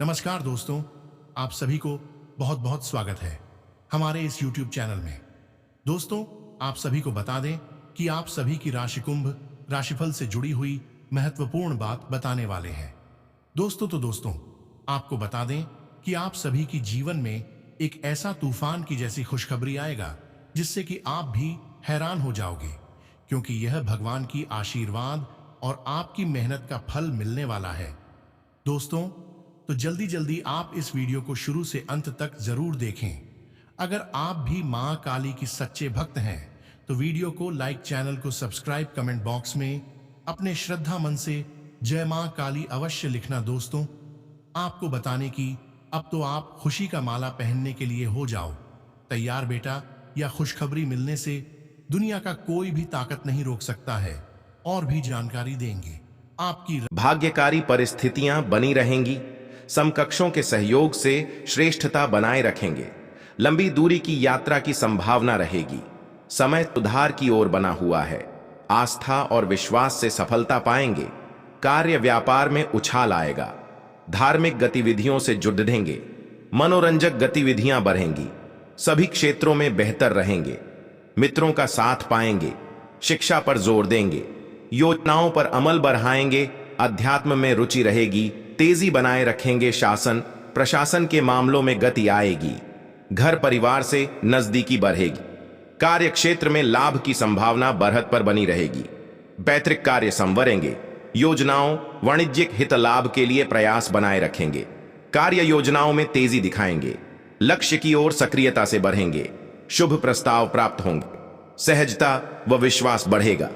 नमस्कार दोस्तों, आप सभी को बहुत बहुत स्वागत है हमारे इस YouTube चैनल में। दोस्तों, आप सभी को बता दें कि आप सभी की राशि कुंभ राशिफल से जुड़ी हुई महत्वपूर्ण बात बताने वाले हैं। दोस्तों, आपको बता दें कि आप सभी की जीवन में एक ऐसा तूफान की जैसी खुशखबरी आएगा जिससे कि आप भी हैरान हो जाओगे, क्योंकि यह भगवान की आशीर्वाद और आपकी मेहनत का फल मिलने वाला है। दोस्तों, तो जल्दी जल्दी आप इस वीडियो को शुरू से अंत तक जरूर देखें। अगर आप भी मां काली की सच्चे भक्त हैं तो वीडियो को लाइक, चैनल को सब्सक्राइब, कमेंट बॉक्स में अपने श्रद्धा मन से जय मां काली अवश्य लिखना। दोस्तों, आपको बताने की अब तो आप खुशी का माला पहनने के लिए हो जाओ तैयार बेटा। या खुशखबरी मिलने से दुनिया का कोई भी ताकत नहीं रोक सकता है। और भी जानकारी देंगे आपकी भाग्यकारी परिस्थितियां बनी रहेंगी। समकक्षों के सहयोग से श्रेष्ठता बनाए रखेंगे। लंबी दूरी की यात्रा की संभावना रहेगी। समय सुधार की ओर बना हुआ है। आस्था और विश्वास से सफलता पाएंगे। कार्य व्यापार में उछाल आएगा। धार्मिक गतिविधियों से जुड़ेंगे। मनोरंजक गतिविधियां बढ़ेंगी। सभी क्षेत्रों में बेहतर रहेंगे। मित्रों का साथ पाएंगे। शिक्षा पर जोर देंगे। योजनाओं पर अमल बढ़ाएंगे। अध्यात्म में रुचि रहेगी। तेजी बनाए रखेंगे। शासन प्रशासन के मामलों में गति आएगी। घर परिवार से नजदीकी बढ़ेगी। कार्य क्षेत्र में लाभ की संभावना बढ़त पर बनी रहेगी। पैतृक कार्य संवरेंगे। योजनाओं वाणिज्यिक हित लाभ के लिए प्रयास बनाए रखेंगे। कार्य योजनाओं में तेजी दिखाएंगे। लक्ष्य की ओर सक्रियता से बढ़ेंगे। शुभ प्रस्ताव प्राप्त होंगे। सहजता व विश्वास बढ़ेगा।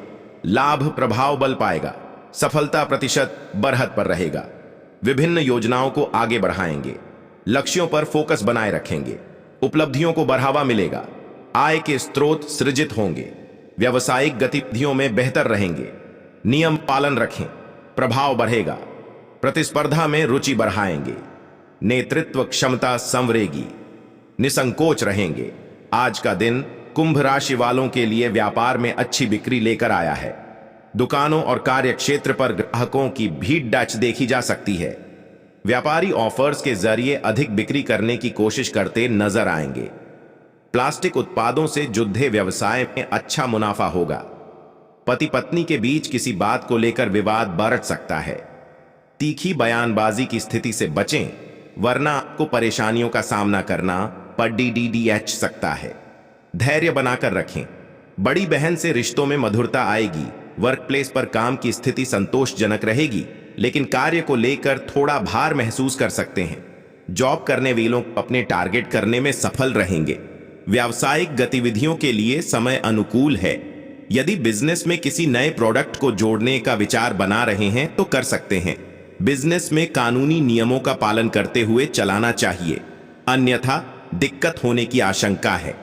लाभ प्रभाव बल पाएगा। सफलता प्रतिशत बढ़त पर रहेगा। विभिन्न योजनाओं को आगे बढ़ाएंगे। लक्ष्यों पर फोकस बनाए रखेंगे। उपलब्धियों को बढ़ावा मिलेगा। आय के स्रोत सृजित होंगे। व्यावसायिक गतिविधियों में बेहतर रहेंगे। नियम पालन रखें। प्रभाव बढ़ेगा। प्रतिस्पर्धा में रुचि बढ़ाएंगे। नेतृत्व क्षमता संवरेगी। निसंकोच रहेंगे। आज का दिन कुंभ राशि वालों के लिए व्यापार में अच्छी बिक्री लेकर आया है। दुकानों और कार्य क्षेत्र पर ग्राहकों की भीड़ डच देखी जा सकती है। व्यापारी ऑफर्स के जरिए अधिक बिक्री करने की कोशिश करते नजर आएंगे। प्लास्टिक उत्पादों से जुड़े व्यवसाय में अच्छा मुनाफा होगा। पति पत्नी के बीच किसी बात को लेकर विवाद बढ़ सकता है। तीखी बयानबाजी की स्थिति से बचें, वरना आपको परेशानियों का सामना करना पड़ सकता है। धैर्य बनाकर रखें। बड़ी बहन से रिश्तों में मधुरता आएगी। वर्क प्लेस पर काम की स्थिति संतोषजनक रहेगी, लेकिन कार्य को लेकर थोड़ा भार महसूस कर सकते हैं। जॉब करने वालों अपने टारगेट करने में सफल रहेंगे। व्यावसायिक गतिविधियों के लिए समय अनुकूल है। यदि बिजनेस में किसी नए प्रोडक्ट को जोड़ने का विचार बना रहे हैं तो कर सकते हैं। बिजनेस में कानूनी नियमों का पालन करते हुए चलाना चाहिए, अन्यथा दिक्कत होने की आशंका है।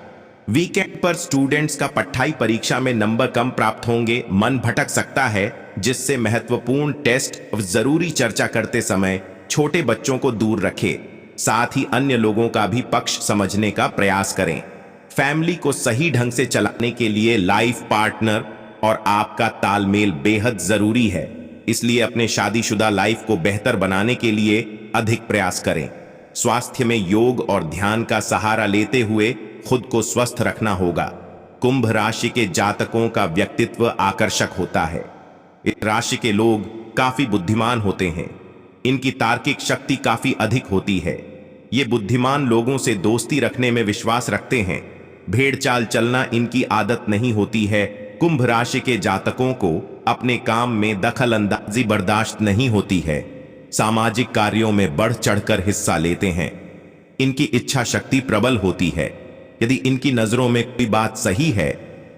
वीकेंड पर स्टूडेंट्स का पढ़ाई परीक्षा में नंबर कम प्राप्त होंगे। मन भटक सकता है, जिससे महत्वपूर्ण टेस्ट और जरूरी चर्चा करते समय छोटे बच्चों को दूर रखें। साथ ही अन्य लोगों का भी पक्ष समझने का प्रयास करें। फैमिली को सही ढंग से चलाने के लिए लाइफ पार्टनर और आपका तालमेल बेहद जरूरी है। इसलिए अपने शादीशुदा लाइफ को बेहतर बनाने के लिए अधिक प्रयास करें। स्वास्थ्य में योग और ध्यान का सहारा लेते हुए खुद को स्वस्थ रखना होगा। कुंभ राशि के जातकों का व्यक्तित्व आकर्षक होता है। इस राशि के लोग काफी बुद्धिमान होते हैं। इनकी तार्किक शक्ति काफी अधिक होती है। ये बुद्धिमान लोगों से दोस्ती रखने में विश्वास रखते हैं। भेड़ चाल चलना इनकी आदत नहीं होती है। कुंभ राशि के जातकों को अपने काम में दखल अंदाजी बर्दाश्त नहीं होती है। सामाजिक कार्यों में बढ़ चढ़कर हिस्सा लेते हैं। इनकी इच्छा शक्ति प्रबल होती है। यदि इनकी नजरों में कोई बात सही है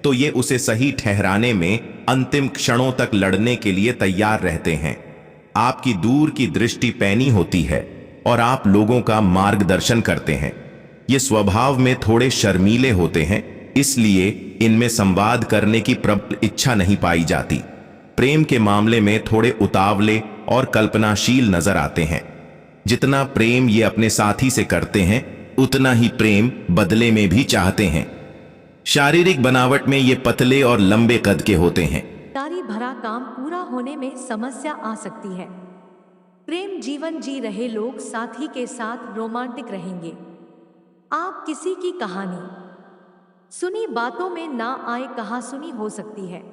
तो ये उसे सही ठहराने में अंतिम क्षणों तक लड़ने के लिए तैयार रहते हैं। आपकी दूर की दृष्टि पैनी होती है और आप लोगों का मार्गदर्शन करते हैं। ये स्वभाव में थोड़े शर्मीले होते हैं, इसलिए इनमें संवाद करने की प्रबल इच्छा नहीं पाई जाती। प्रेम के मामले में थोड़े उतावले और कल्पनाशील नजर आते हैं। जितना प्रेम ये अपने साथी से करते हैं, उतना ही प्रेम बदले में भी चाहते हैं। शारीरिक बनावट में ये पतले और लंबे कद के होते हैं। तारी भरा काम पूरा होने में समस्या आ सकती है। प्रेम जीवन जी रहे लोग साथी के साथ रोमांटिक रहेंगे। आप किसी की कहानी सुनी बातों में ना आए कहासुनी हो सकती है।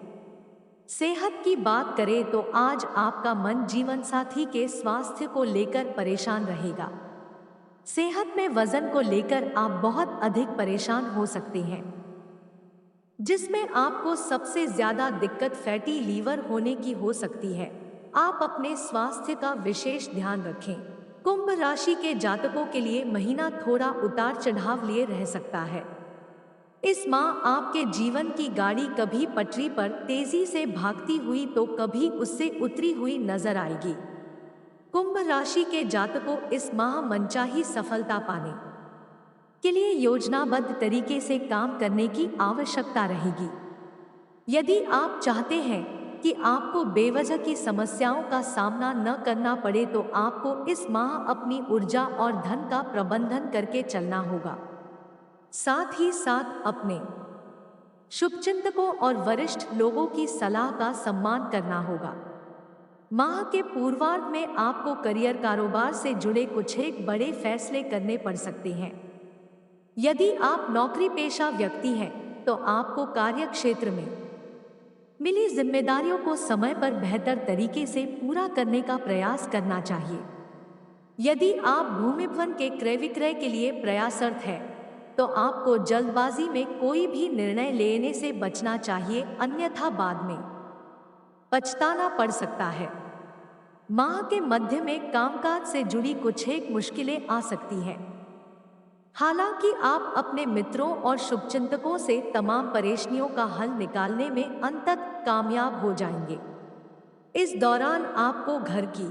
सेहत की बात करें तो आज आपका मन जीवन साथी के स्वास्थ्य को लेकर परेशान रहेगा। सेहत में वजन को लेकर आप बहुत अधिक परेशान हो सकते हैं, जिसमें आपको सबसे ज्यादा दिक्कत फैटी लीवर होने की हो सकती है। आप अपने स्वास्थ्य का विशेष ध्यान रखें। कुंभ राशि के जातकों के लिए महीना थोड़ा उतार चढ़ाव लिए रह सकता है। इस माह आपके जीवन की गाड़ी कभी पटरी पर तेजी से भागती हुई तो कभी उससे उतरी हुई नजर आएगी। कुंभ राशि के जातकों इस माह मनचाही सफलता पाने के लिए योजनाबद्ध तरीके से काम करने की आवश्यकता रहेगी। यदि आप चाहते हैं कि आपको बेवजह की समस्याओं का सामना न करना पड़े तो आपको इस माह अपनी ऊर्जा और धन का प्रबंधन करके चलना होगा। साथ ही साथ अपने शुभचिंतकों और वरिष्ठ लोगों की सलाह का सम्मान करना होगा। माह के पूर्वार्ध में आपको करियर कारोबार से जुड़े कुछ एक बड़े फैसले करने पड़ सकते हैं। यदि आप नौकरी पेशा व्यक्ति हैं तो आपको कार्य क्षेत्र में मिली जिम्मेदारियों को समय पर बेहतर तरीके से पूरा करने का प्रयास करना चाहिए। यदि आप भूमि भवन के क्रय विक्रय के लिए प्रयासरत है तो आपको जल्दबाजी में कोई भी निर्णय लेने से बचना चाहिए, अन्यथा बाद में पछताना पड़ सकता है। माह के मध्य में कामकाज से जुड़ी कुछ एक मुश्किलें आ सकती हैं। हालांकि आप अपने मित्रों और शुभचिंतकों से तमाम परेशानियों का हल निकालने में अंततः कामयाब हो जाएंगे। इस दौरान आपको घर की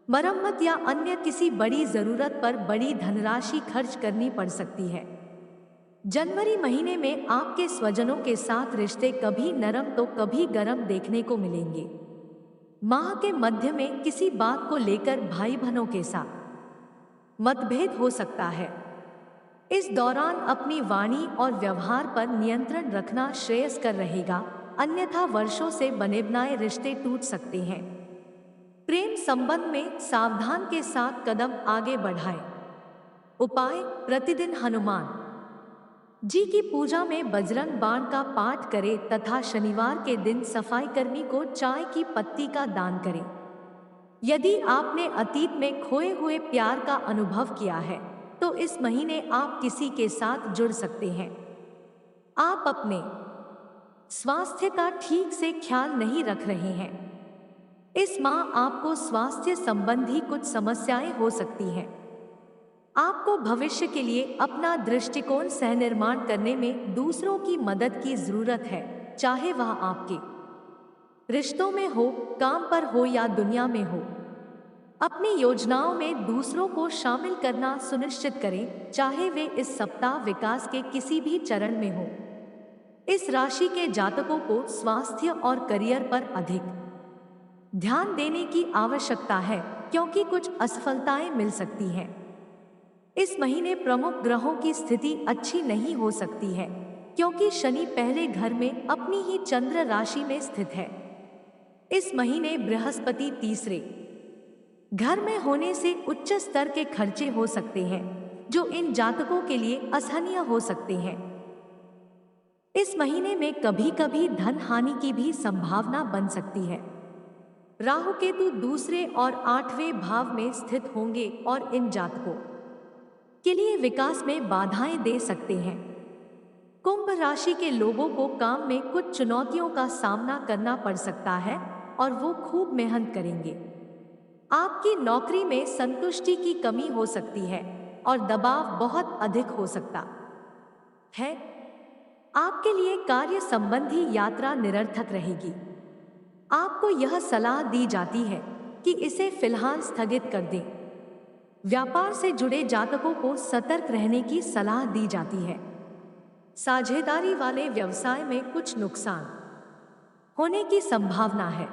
मरम्मत या अन्य किसी बड़ी जरूरत पर बड़ी धनराशि खर्च करनी पड़ सकती है। जनवरी महीने में आपके स्वजनों के साथ रिश्ते कभी नरम तो कभी गरम देखने को मिलेंगे। माह के मध्य में किसी बात को लेकर भाई बहनों के साथ मतभेद हो सकता है। इस दौरान अपनी वाणी और व्यवहार पर नियंत्रण रखना श्रेयस्कर रहेगा, अन्यथा वर्षों से बने बनाए रिश्ते टूट सकते हैं। प्रेम संबंध में सावधान के साथ कदम आगे बढ़ाएं। उपाय: प्रतिदिन हनुमान जी की पूजा में बजरंग बाण का पाठ करें तथा शनिवार के दिन सफाई कर्मी को चाय की पत्ती का दान करें। यदि आपने अतीत में खोए हुए प्यार का अनुभव किया है तो इस महीने आप किसी के साथ जुड़ सकते हैं। आप अपने स्वास्थ्य का ठीक से ख्याल नहीं रख रहे हैं। इस माह आपको स्वास्थ्य संबंधी कुछ समस्याएं हो सकती हैं। आपको भविष्य के लिए अपना दृष्टिकोण सह निर्माण करने में दूसरों की मदद की जरूरत है, चाहे वह आपके रिश्तों में हो, काम पर हो या दुनिया में हो। अपनी योजनाओं में दूसरों को शामिल करना सुनिश्चित करें, चाहे वे इस सप्ताह विकास के किसी भी चरण में हो। इस राशि के जातकों को स्वास्थ्य और करियर पर अधिक ध्यान देने की आवश्यकता है, क्योंकि कुछ असफलताएं मिल सकती हैं। इस महीने प्रमुख ग्रहों की स्थिति अच्छी नहीं हो सकती है, क्योंकि शनि पहले घर में अपनी ही चंद्र राशि में स्थित है। इस महीने बृहस्पति तीसरे घर में होने से उच्च स्तर के खर्चे हो सकते हैं, जो इन जातकों के लिए असहनीय हो सकते हैं। इस महीने में कभी कभी धन हानि की भी संभावना बन सकती है। राहु केतु दूसरे और 8वें भाव में स्थित होंगे और इन जातकों के लिए विकास में बाधाएं दे सकते हैं। कुंभ राशि के लोगों को काम में कुछ चुनौतियों का सामना करना पड़ सकता है और वो खूब मेहनत करेंगे। आपकी नौकरी में संतुष्टि की कमी हो सकती है और दबाव बहुत अधिक हो सकता है। आपके लिए कार्य संबंधी यात्रा निरर्थक रहेगी। आपको यह सलाह दी जाती है कि इसे फिलहाल स्थगित कर दें। व्यापार से जुड़े जातकों को सतर्क रहने की सलाह दी जाती है। साझेदारी वाले व्यवसाय में कुछ नुकसान होने की संभावना है।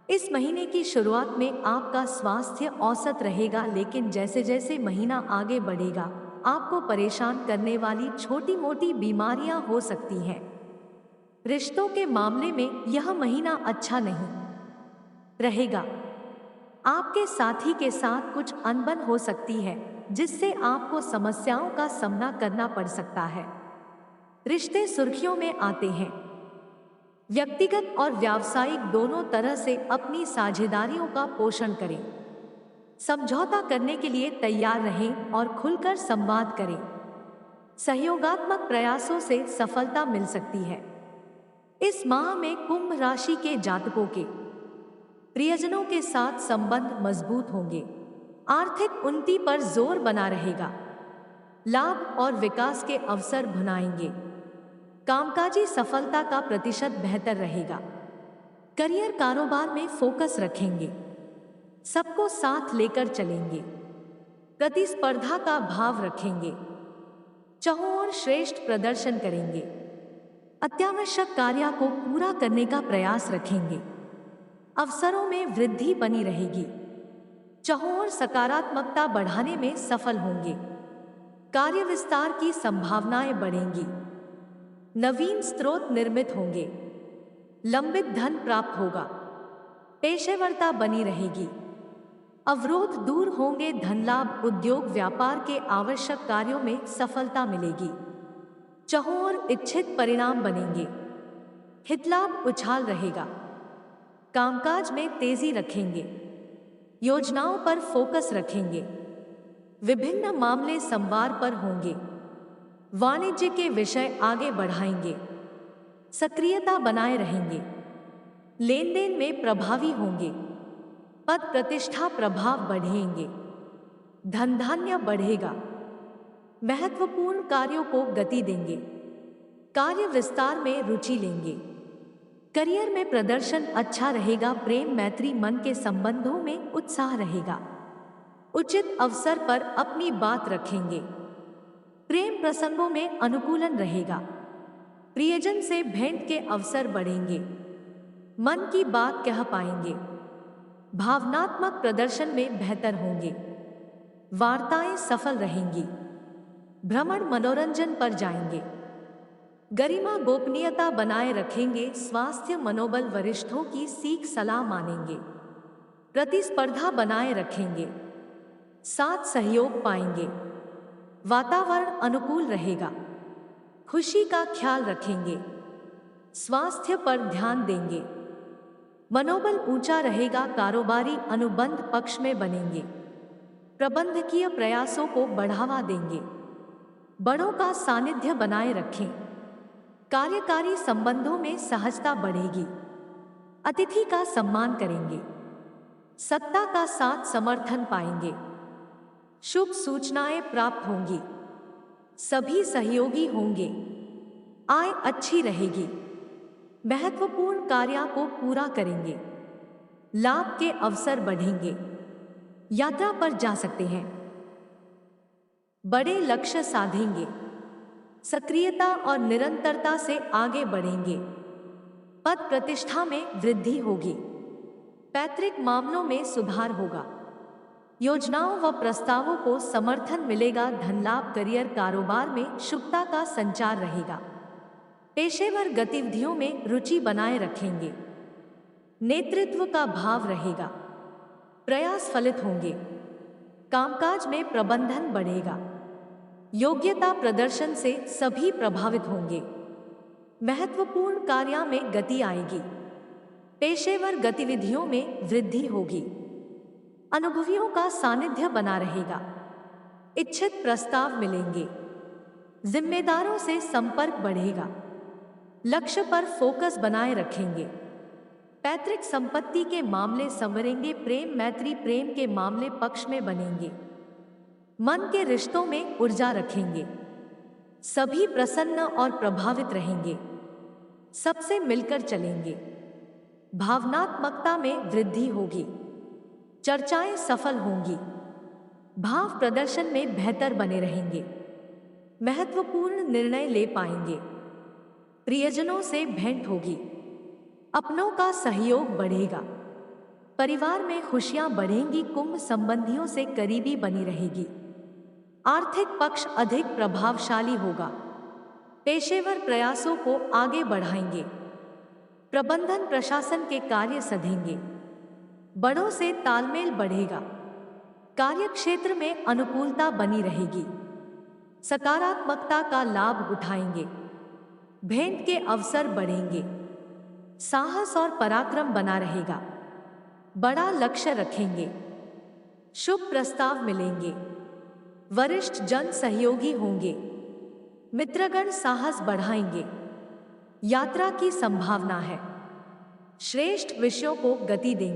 इस महीने की शुरुआत में आपका स्वास्थ्य औसत रहेगा, लेकिन जैसे जैसे महीना आगे बढ़ेगा आपको परेशान करने वाली छोटी मोटी बीमारियां हो सकती हैं। रिश्तों के मामले में यह महीना अच्छा नहीं रहेगा। आपके साथी के साथ कुछ अनबन हो सकती है, जिससे आपको समस्याओं का सामना करना पड़ सकता है। रिश्ते सुर्खियों में आते हैं। व्यक्तिगत और व्यावसायिक दोनों तरह से अपनी साझेदारियों का पोषण करें। समझौता करने के लिए तैयार रहें और खुलकर संवाद करें। सहयोगात्मक प्रयासों से सफलता मिल सकती है। इस माह में कुंभ राशि के जातकों के प्रियजनों के साथ संबंध मजबूत होंगे। आर्थिक उन्नति पर जोर बना रहेगा। लाभ और विकास के अवसर भुनाएंगे। कामकाजी सफलता का प्रतिशत बेहतर रहेगा। करियर कारोबार में फोकस रखेंगे। सबको साथ लेकर चलेंगे। प्रतिस्पर्धा का भाव रखेंगे। चाहों और श्रेष्ठ प्रदर्शन करेंगे। अत्यावश्यक कार्य को पूरा करने का प्रयास रखेंगे। अवसरों में वृद्धि बनी रहेगी। चाहों और सकारात्मकता बढ़ाने में सफल होंगे। कार्य विस्तार की संभावनाएं बढ़ेंगी। नवीन स्रोत निर्मित होंगे। लंबित धन प्राप्त होगा। पेशेवरता बनी रहेगी। अवरोध दूर होंगे। धन लाभ, उद्योग व्यापार के आवश्यक कार्यों में सफलता मिलेगी। चाहों और इच्छित परिणाम बनेंगे। हितलाभ उछाल रहेगा। कामकाज में तेजी रखेंगे। योजनाओं पर फोकस रखेंगे। विभिन्न मामले संवार पर होंगे। वाणिज्य के विषय आगे बढ़ाएंगे। सक्रियता बनाए रहेंगे। लेन देन में प्रभावी होंगे। पद प्रतिष्ठा प्रभाव बढ़ेंगे। धन धान्य बढ़ेगा। महत्वपूर्ण कार्यों को गति देंगे। कार्य विस्तार में रुचि लेंगे। करियर में प्रदर्शन अच्छा रहेगा। प्रेम मैत्री मन के संबंधों में उत्साह रहेगा। उचित अवसर पर अपनी बात रखेंगे। प्रेम प्रसंगों में अनुकूलन रहेगा। प्रियजन से भेंट के अवसर बढ़ेंगे। मन की बात कह पाएंगे। भावनात्मक प्रदर्शन में बेहतर होंगे। वार्ताएं सफल रहेंगी। भ्रमण मनोरंजन पर जाएंगे। गरिमा गोपनीयता बनाए रखेंगे। स्वास्थ्य मनोबल, वरिष्ठों की सीख सलाह मानेंगे। प्रतिस्पर्धा बनाए रखेंगे। साथ सहयोग पाएंगे। वातावरण अनुकूल रहेगा। खुशी का ख्याल रखेंगे। स्वास्थ्य पर ध्यान देंगे। मनोबल ऊंचा रहेगा। कारोबारी अनुबंध पक्ष में बनेंगे। प्रबंधकीय प्रयासों को बढ़ावा देंगे। बड़ों का सानिध्य बनाए रखें। कार्यकारी संबंधों में सहजता बढ़ेगी। अतिथि का सम्मान करेंगे। सत्ता का साथ समर्थन पाएंगे। शुभ सूचनाएं प्राप्त होंगी। सभी सहयोगी होंगे। आय अच्छी रहेगी। महत्वपूर्ण कार्यों को पूरा करेंगे। लाभ के अवसर बढ़ेंगे। यात्रा पर जा सकते हैं। बड़े लक्ष्य साधेंगे। सक्रियता और निरंतरता से आगे बढ़ेंगे। पद प्रतिष्ठा में वृद्धि होगी। पैतृक मामलों में सुधार होगा। योजनाओं व प्रस्तावों को समर्थन मिलेगा। धन लाभ, करियर कारोबार में शुभता का संचार रहेगा। पेशेवर गतिविधियों में रुचि बनाए रखेंगे। नेतृत्व का भाव रहेगा। प्रयास फलित होंगे। कामकाज में प्रबंधन बढ़ेगा। योग्यता प्रदर्शन से सभी प्रभावित होंगे। महत्वपूर्ण कार्यों में गति आएगी। पेशेवर गतिविधियों में वृद्धि होगी। अनुभवियों का सानिध्य बना रहेगा। इच्छित प्रस्ताव मिलेंगे। जिम्मेदारों से संपर्क बढ़ेगा। लक्ष्य पर फोकस बनाए रखेंगे। पैतृक संपत्ति के मामले संवरेंगे। प्रेम मैत्री, प्रेम के मामले पक्ष में बनेंगे। मन के रिश्तों में ऊर्जा रखेंगे। सभी प्रसन्न और प्रभावित रहेंगे। सबसे मिलकर चलेंगे। भावनात्मकता में वृद्धि होगी। चर्चाएं सफल होंगी। भाव प्रदर्शन में बेहतर बने रहेंगे। महत्वपूर्ण निर्णय ले पाएंगे। प्रियजनों से भेंट होगी। अपनों का सहयोग बढ़ेगा। परिवार में खुशियां बढ़ेंगी। कुंभ संबंधियों से करीबी बनी रहेगी। आर्थिक पक्ष अधिक प्रभावशाली होगा। पेशेवर प्रयासों को आगे बढ़ाएंगे। प्रबंधन प्रशासन के कार्य सधेंगे। बड़ों से तालमेल बढ़ेगा। कार्यक्षेत्र में अनुकूलता बनी रहेगी। सकारात्मकता का लाभ उठाएंगे। भेंट के अवसर बढ़ेंगे। साहस और पराक्रम बना रहेगा। बड़ा लक्ष्य रखेंगे। शुभ प्रस्ताव मिलेंगे। वरिष्ठ जन सहयोगी होंगे। मित्रगण साहस बढ़ाएंगे। यात्रा की संभावना है। श्रेष्ठ विषयों को गति देंगे।